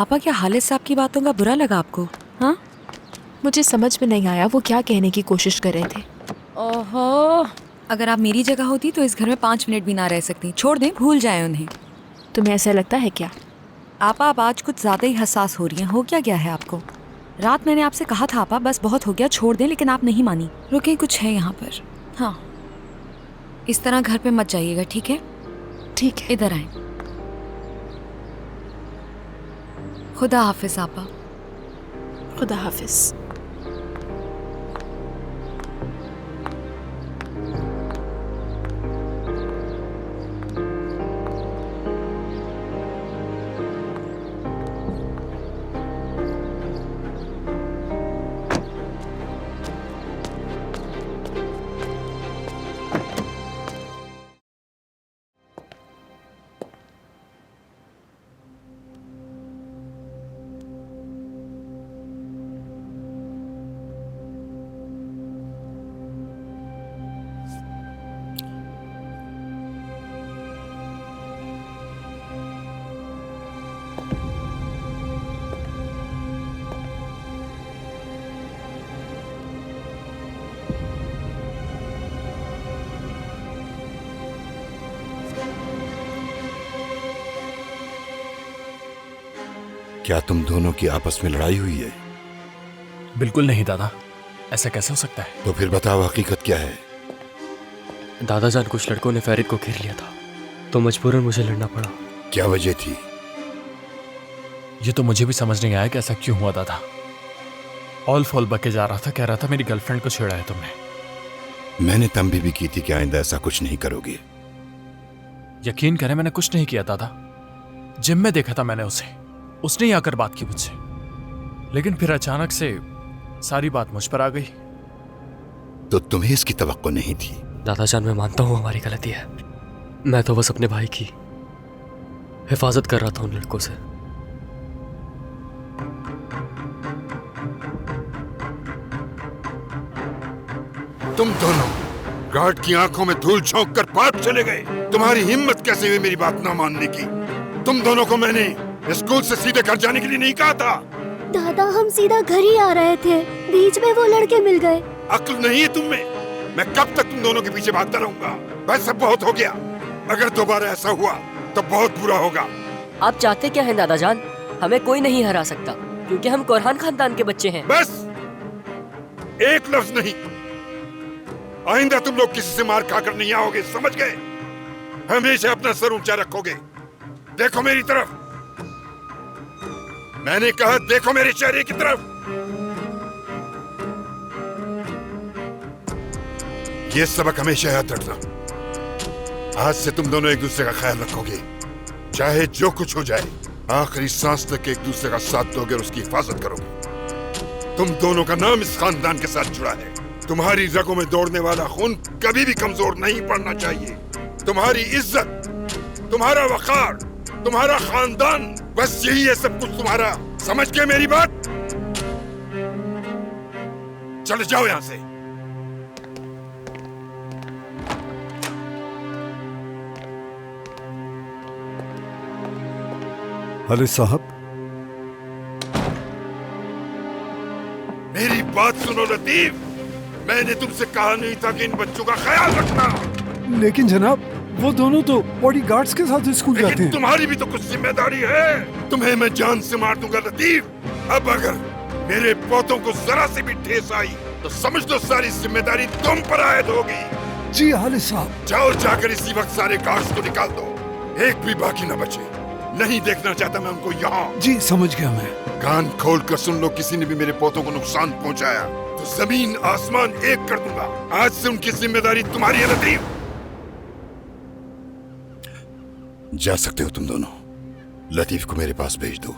आपा, क्या हालिद साहब की बातों का बुरा लगा आपको? हाँ, मुझे समझ में नहीं आया वो क्या कहने की कोशिश कर रहे थे। ओहो, अगर आप मेरी जगह होती तो इस घर में 5 मिनट भी ना रह सकती। छोड़ दें, भूल जाए उन्हें। तुम्हें ऐसा लगता है क्या? आपा, आप आज कुछ ज़्यादा ही हसास हो रही हैं। हो क्या गया है आपको? रात मैंने आपसे कहा था आपा, बस बहुत हो गया, छोड़ दें, लेकिन आप नहीं मानी। रुके, कुछ है यहाँ पर। हाँ, इस तरह घर पे मत जाइएगा, ठीक है? ठीक है, इधर आए। खुदा हाफिज आपा। खुदा हाफिज। क्या तुम दोनों की आपस में लड़ाई हुई है? बिल्कुल नहीं दादा, ऐसा कैसे हो सकता है? तो फिर बताओ हकीकत क्या है? दादाजान, कुछ लड़कों ने फैरिद को घेर लिया था तो मजबूरन मुझे लड़ना पड़ा। क्या वजह थी? ये तो मुझे भी समझ नहीं आया कि ऐसा क्यों हुआ दादा। ऑल फॉल बके जा रहा था, कह रहा था मेरी गर्लफ्रेंड को छेड़ा है तुमने। मैंने तंबी भी की थी कि आइंदा ऐसा कुछ नहीं करोगे। यकीन करें, मैंने कुछ नहीं किया दादा। जिम में देखा था मैंने उसे, उसने ही आकर बात की मुझसे, लेकिन फिर अचानक से सारी बात मुझ पर आ गई। तो तुम्हें इसकी तवक्को नहीं थी? दादाजान, मैं मानता हूँ हमारी गलती है। मैं तो बस अपने भाई की हिफाजत कर रहा था उन लड़कों से। तुम दोनों गार्ड की आंखों में धूल झोंक कर पार चले गए। तुम्हारी हिम्मत कैसे हुई मेरी बात ना मानने की? तुम दोनों को मैंने स्कूल से सीधे घर जाने के लिए नहीं कहा था? दादा, हम सीधा घर ही आ रहे थे, बीच में वो लड़के मिल गए। अक्ल नहीं है तुम में? मैं कब तक तुम दोनों के पीछे भागता रहूंगा? बस अब बहुत हो गया। अगर दोबारा ऐसा हुआ तो बहुत बुरा होगा। आप चाहते क्या हैं दादाजान? हमें कोई नहीं हरा सकता क्योंकि हम कोरहान खानदान के बच्चे हैं। बस एक लफ्ज नहीं। आइंदा तुम लोग किसी से मार खाकर नहीं आओगे, समझ गए? हमेशा अपना सर ऊंचा रखोगे। देखो मेरी तरफ, मैंने कहा देखो मेरे चेहरे की तरफ। ये सबक हमेशा याद रखना। आज से तुम दोनों एक दूसरे का ख्याल रखोगे, चाहे जो कुछ हो जाए। आखिरी सांस तक एक दूसरे का साथ दोगे और उसकी हिफाजत करोगे। तुम दोनों का नाम इस खानदान के साथ जुड़ा है। तुम्हारी रगों में दौड़ने वाला खून कभी भी कमजोर नहीं पड़ना चाहिए। तुम्हारी इज्जत, तुम्हारा वकार, तुम्हारा खानदान, बस यही है सब कुछ तुम्हारा। समझ गए मेरी बात? चले जाओ यहां से। हालिद साहब, मेरी बात सुनो लतीफ, मैंने तुमसे कहा नहीं था कि इन बच्चों का ख्याल रखना। लेकिन जनाब, वो दोनों तो बॉडीगार्ड्स के साथ स्कूल जाते लेकिन हैं। तुम्हारी भी तो कुछ जिम्मेदारी है। तुम्हें मैं जान से मार दूंगा लतीफ। अब अगर मेरे पोतों को जरा से भी ठेस आई तो समझ लो सारी जिम्मेदारी तुम पर आयद होगी। जी हालिद साहब। जाओ, जाकर इसी वक्त सारे गार्ड्स को निकाल दो, एक भी बाकी न बचे। नहीं देखना चाहता मैं उनको यहाँ। जी समझ गया मैं। कान खोल कर सुन लो, किसी ने भी मेरे पोतों को नुकसान पहुँचाया तो जमीन आसमान एक कर दूंगा। आज से उनकी जिम्मेदारी तुम्हारी है लतीफ। जा सकते हो तुम दोनों। लतीफ को मेरे पास भेज दो।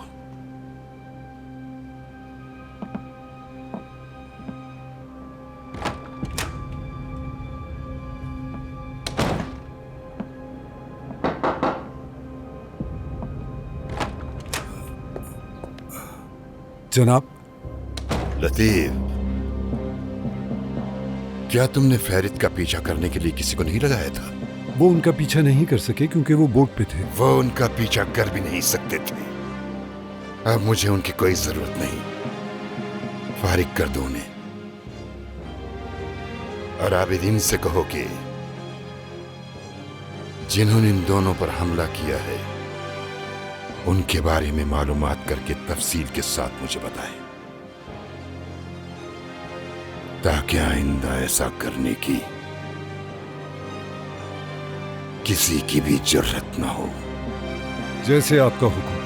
जनाब। लतीफ, क्या तुमने फैरिद का पीछा करने के लिए किसी को नहीं लगाया था? वो उनका पीछा नहीं कर सके क्योंकि वो बोट पे थे। वो उनका पीछा कर भी नहीं सकते थे। अब मुझे उनकी कोई जरूरत नहीं। फारिग कर दो उन्हें। और आबिदीन से कहो कि जिन्होंने इन दोनों पर हमला किया है उनके बारे में मालूमात करके तफसील के साथ मुझे बताएं, ताकि आइंदा ऐसा करने की किसी की भी जरूरत न हो। जैसे आपका हुक्म।